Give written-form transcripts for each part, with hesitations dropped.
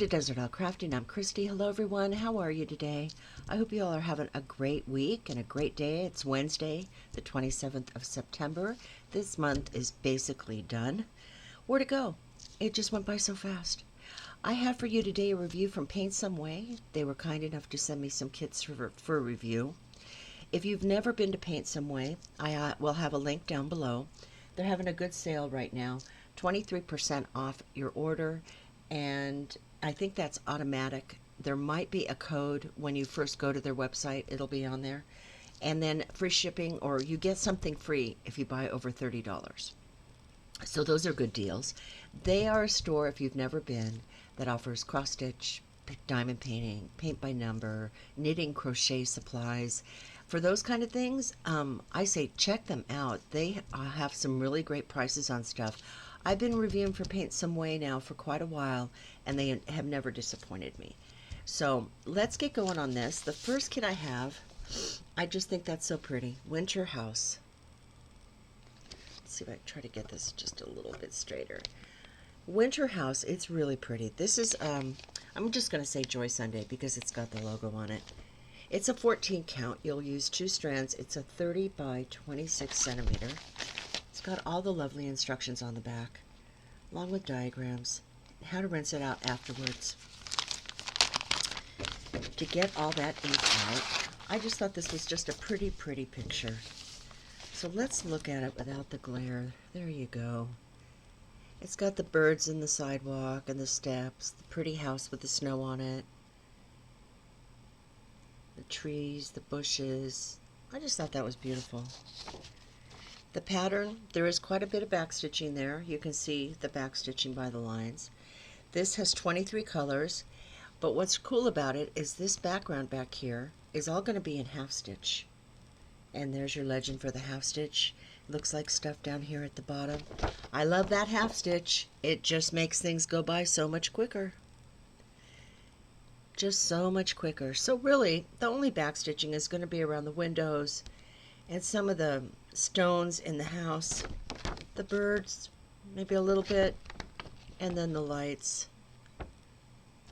Desert Isle Crafting. I'm Christy. Hello everyone. How are you today? I hope you all are having a great week and a great day. It's Wednesday, the 27th of September. This month is basically done. Where'd it go? It just went by so fast. I have for you today a review from Paint Some Way. They were kind enough to send me some kits for a review. If you've never been to Paint Some Way, I will have a link down below. They're having a good sale right now, 23% off your order, and I think that's automatic. There might be a code when you first go to their website. It'll be on there. And then free shipping, or you get something free if you buy over $30. So those are good deals. They are a store, if you've never been, that offers cross-stitch, diamond painting, paint by number, knitting, crochet supplies. For those kind of things, I say check them out. They have some really great prices on stuff. I've been reviewing for Paint Some Way now for quite a while, and they have never disappointed me. So let's get going on this. The first kit I have, I just think that's so pretty. Winter House. Let's see if I can try to get this just a little bit straighter. Winter House, it's really pretty. This is, I'm just going to say Joy Sunday because it's got the logo on it. It's a 14 count. You'll use 2 strands. It's a 30 by 26 centimeter. It's got all the lovely instructions on the back, along with diagrams, how to rinse it out afterwards. To get all that ink out, I just thought this was just a pretty, pretty picture. So let's look at it without the glare. There you go. It's got the birds in the sidewalk and the steps, the pretty house with the snow on it, the trees, the bushes. I just thought that was beautiful. The pattern, there is quite a bit of backstitching there. You can see the backstitching by the lines. This has 23 colors, but what's cool about it is this background back here is all going to be in half stitch. And there's your legend for the half stitch. Looks like stuff down here at the bottom. I love that half stitch. It just makes things go by so much quicker. Just so much quicker. So really, the only backstitching is going to be around the windows and some of the stones in the house, the birds, maybe a little bit, and then the lights.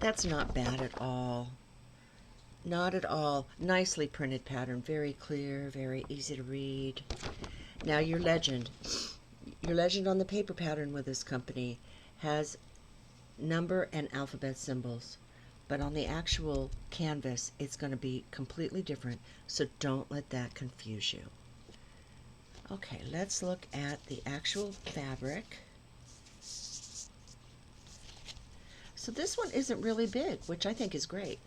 That's not bad at all. Not at all. Nicely printed pattern, very clear, very easy to read. Now your legend. Your legend on the paper pattern with this company has number and alphabet symbols, but on the actual canvas it's going to be completely different, so don't let that confuse you. Okay, let's look at the actual fabric. So this one isn't really big, which I think is great.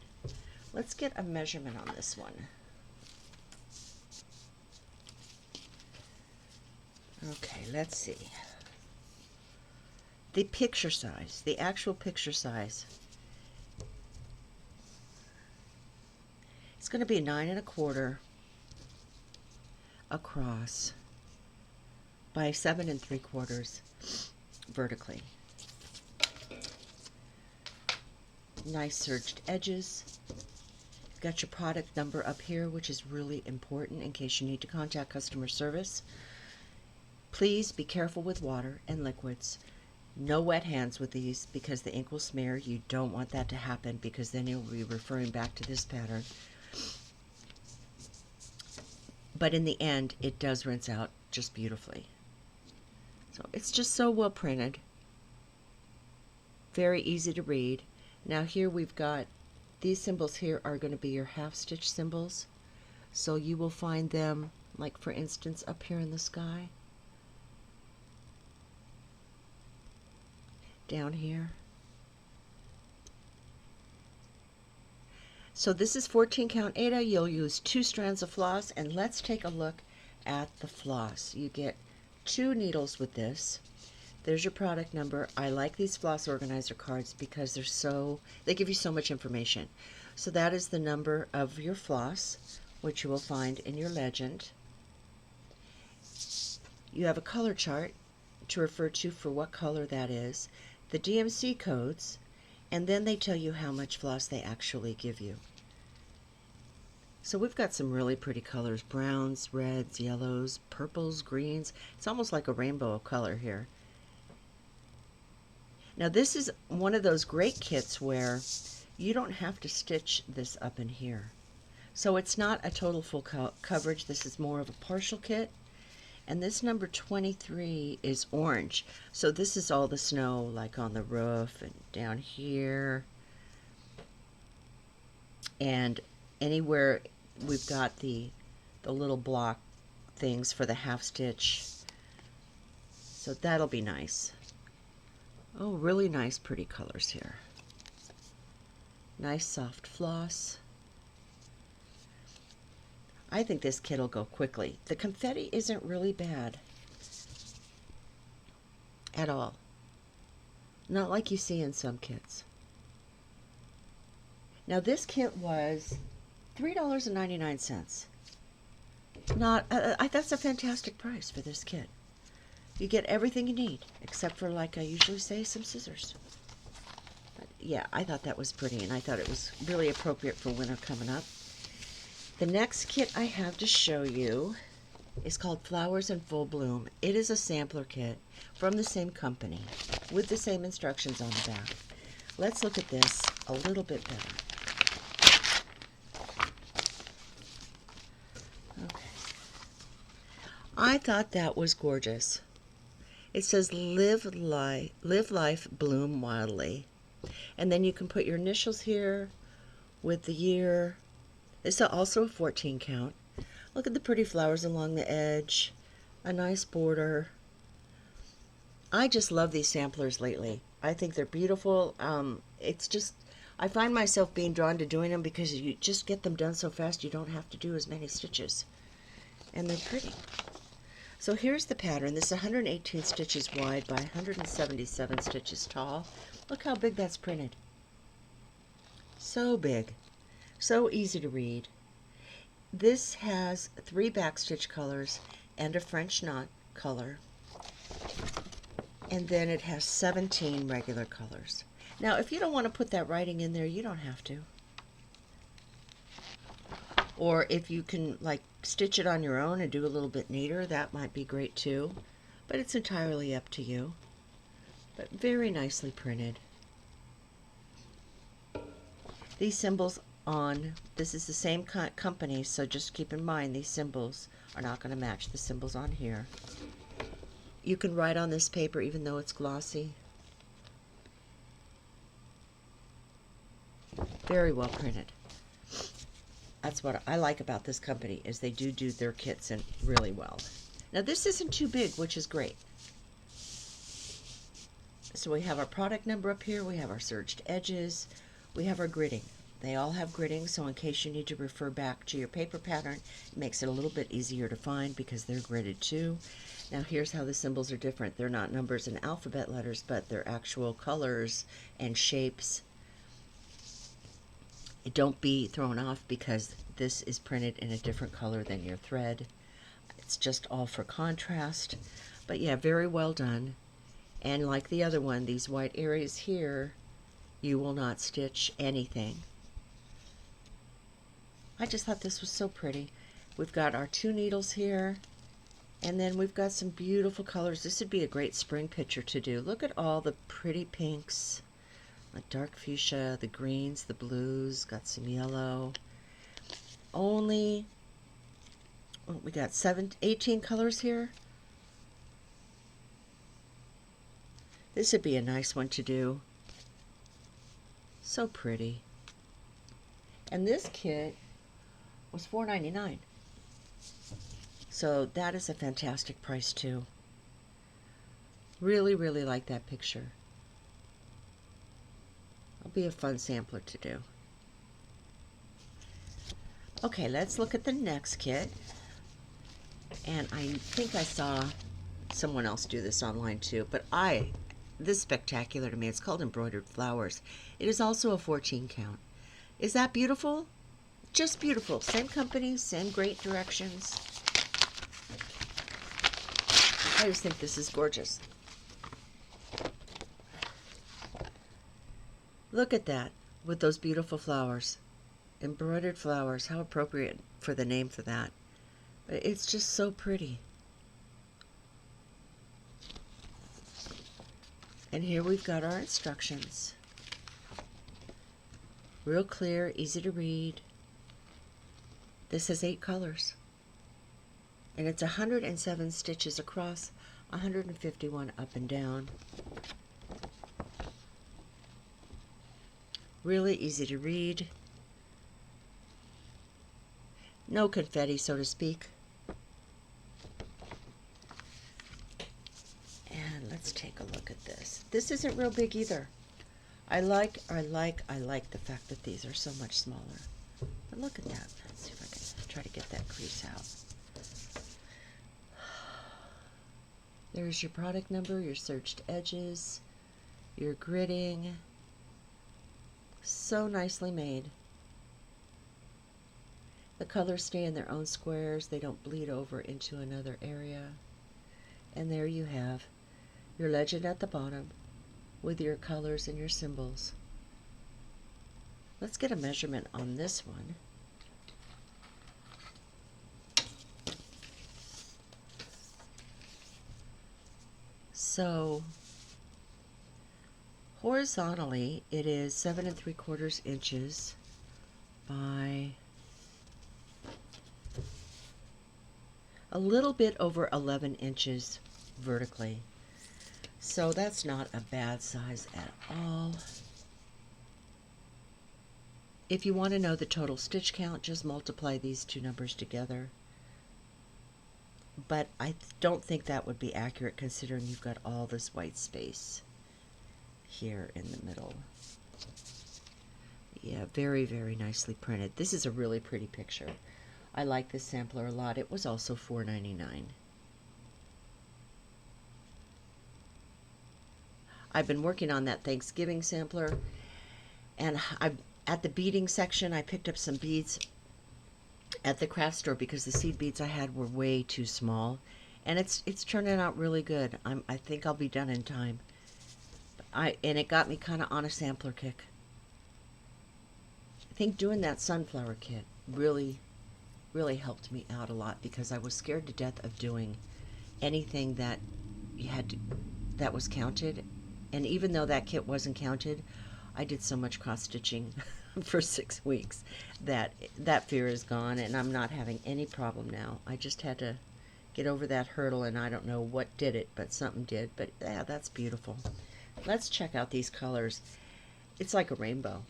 Let's get a measurement on this one. Okay, let's see. The picture size, the actual picture size. It's going to be 9 1/4 across by 7 3/4 vertically. Nice serged edges. You've got your product number up here, which is really important in case you need to contact customer service. Please be careful with water and liquids. No wet hands with these because the ink will smear. You don't want that to happen because then you'll be referring back to this pattern. But in the end, it does rinse out just beautifully. So it's just so well printed. Very easy to read. Now here we've got, these symbols here are going to be your half stitch symbols. So you will find them, like for instance, up here in the sky. Down here. So this is 14 count Aida. You'll use 2 strands of floss, and let's take a look at the floss. You get 2 needles with this. There's your product number. I like these floss organizer cards because they give you so much information. So that is the number of your floss, which you will find in your legend. You have a color chart to refer to for what color that is, the DMC codes, and then they tell you how much floss they actually give you. So we've got some really pretty colors, browns, reds, yellows, purples, greens. It's almost like a rainbow of color here. Now this is one of those great kits where you don't have to stitch this up in here. So it's not a total full coverage. This is more of a partial kit. And this number 23 is orange. So this is all the snow, like on the roof and down here. And anywhere we've got the little block things for the half stitch. So that'll be nice. Oh, really nice, pretty colors here. Nice soft floss. I think this kit will go quickly. The confetti isn't really bad at all. Not like you see in some kits. Now this kit was $3.99. Not that's a fantastic price for this kit. You get everything you need, except for, like I usually say, some scissors. But yeah, I thought that was pretty, and I thought it was really appropriate for winter coming up. The next kit I have to show you is called Flowers in Full Bloom. It is a sampler kit from the same company with the same instructions on the back. Let's look at this a little bit better. Okay. I thought that was gorgeous. It says live life, bloom wildly. And then you can put your initials here with the year. It's also a 14 count. Look at the pretty flowers along the edge. A nice border. I just love these samplers lately. I think they're beautiful. It's just, I find myself being drawn to doing them because you just get them done so fast you don't have to do as many stitches. And they're pretty. So here's the pattern. This is 118 stitches wide by 177 stitches tall. Look how big that's printed. So big. So easy to read. This has 3 backstitch colors and a French knot color. And then it has 17 regular colors. Now, if you don't want to put that writing in there, you don't have to. Or if you can, like, stitch it on your own and do a little bit neater, that might be great too. But it's entirely up to you. But very nicely printed. These symbols on, this is the same company, so just keep in mind these symbols are not going to match the symbols on here. You can write on this paper even though it's glossy. Very well printed. That's what I like about this company, is they do their kits in really well. Now this isn't too big, which is great. So we have our product number up here, we have our serged edges, we have our gridding. They all have gridding, so in case you need to refer back to your paper pattern, it makes it a little bit easier to find because they're gridded too. Now here's how the symbols are different. They're not numbers and alphabet letters, but they're actual colors and shapes. Don't be thrown off because this is printed in a different color than your thread. It's just all for contrast. But yeah, very well done. And like the other one, these white areas here, you will not stitch anything. I just thought this was so pretty. We've got our 2 needles here, and then we've got some beautiful colors. This would be a great spring picture to do. Look at all the pretty pinks, like dark fuchsia, the greens, the blues, got some yellow. Only, we got 18 colors here. This would be a nice one to do. So pretty. And this kit was $4.99. So that is a fantastic price too. Really, really like that picture. It'll be a fun sampler to do. Okay, let's look at the next kit. And I think I saw someone else do this online too, but this is spectacular to me. It's called Embroidered Flowers. It is also a 14 count. Is that beautiful? Just beautiful. Same company, same great directions. I just think this is gorgeous. Look at that with those beautiful flowers. Embroidered flowers. How appropriate for the name for that. But it's just so pretty. And here we've got our instructions. Real clear, easy to read. This has 8 colors. And it's 107 stitches across, 151 up and down. Really easy to read. No confetti, so to speak. And let's take a look at this. This isn't real big either. I like the fact that these are so much smaller. But look at that. Let's see if I can try to get that crease out. There's your product number, your serged edges, your gridding. So nicely made. The colors stay in their own squares. They don't bleed over into another area. And there you have your legend at the bottom with your colors and your symbols. Let's get a measurement on this one. So horizontally it is 7 3/4 inches by a little bit over 11 inches vertically. So that's not a bad size at all. If you want to know the total stitch count, just multiply these two numbers together. But I don't think that would be accurate considering you've got all this white space here in the middle. Yeah, very, very nicely printed. This is a really pretty picture. I like this sampler a lot. It was also $4.99. I've been working on that Thanksgiving sampler, and at the beading section I picked up some beads at the craft store because the seed beads I had were way too small, and it's turning out really good. I think I'll be done in time. And it got me kind of on a sampler kick. I think doing that sunflower kit really helped me out a lot because I was scared to death of doing anything that that was counted. And even though that kit wasn't counted, I did so much cross stitching for 6 weeks that fear is gone, and I'm not having any problem now. I just had to get over that hurdle, and I don't know what did it, but something did. But yeah, that's beautiful. Let's check out these colors. It's like a rainbow.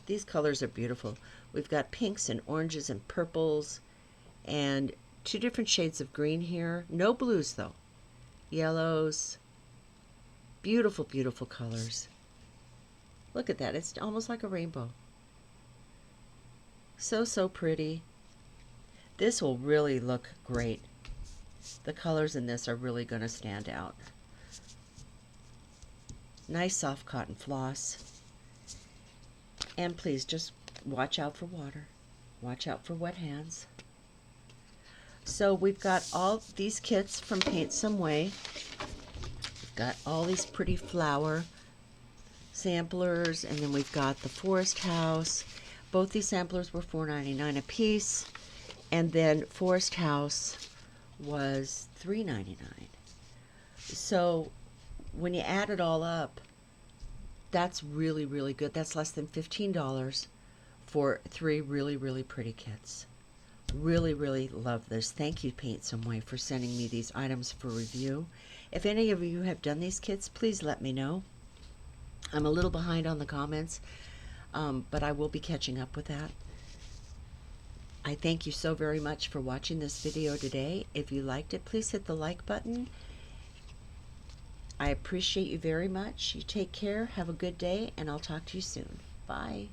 These colors are beautiful. We've got pinks and oranges and purples and 2 different shades of green here. No blues though. Yellows. Beautiful, beautiful colors. Look at that. It's almost like a rainbow. So, so pretty. This will really look great. The colors in this are really going to stand out. Nice soft cotton floss. And please just watch out for water. Watch out for wet hands. So we've got all these kits from Paint Some Way. We've got all these pretty flower samplers, and then we've got the Forest House. Both these samplers were $4.99 a piece, and then Forest House was $3.99. So when you add it all up, that's really, really good. That's less than $15 for 3 really, really pretty kits. Really, really love this. Thank you, Paint Some Way, for sending me these items for review. If any of you have done these kits, please let me know. I'm a little behind on the comments, but I will be catching up with that. I thank you so very much for watching this video today. If you liked it, please hit the like button. I appreciate you very much. You take care, have a good day, and I'll talk to you soon. Bye.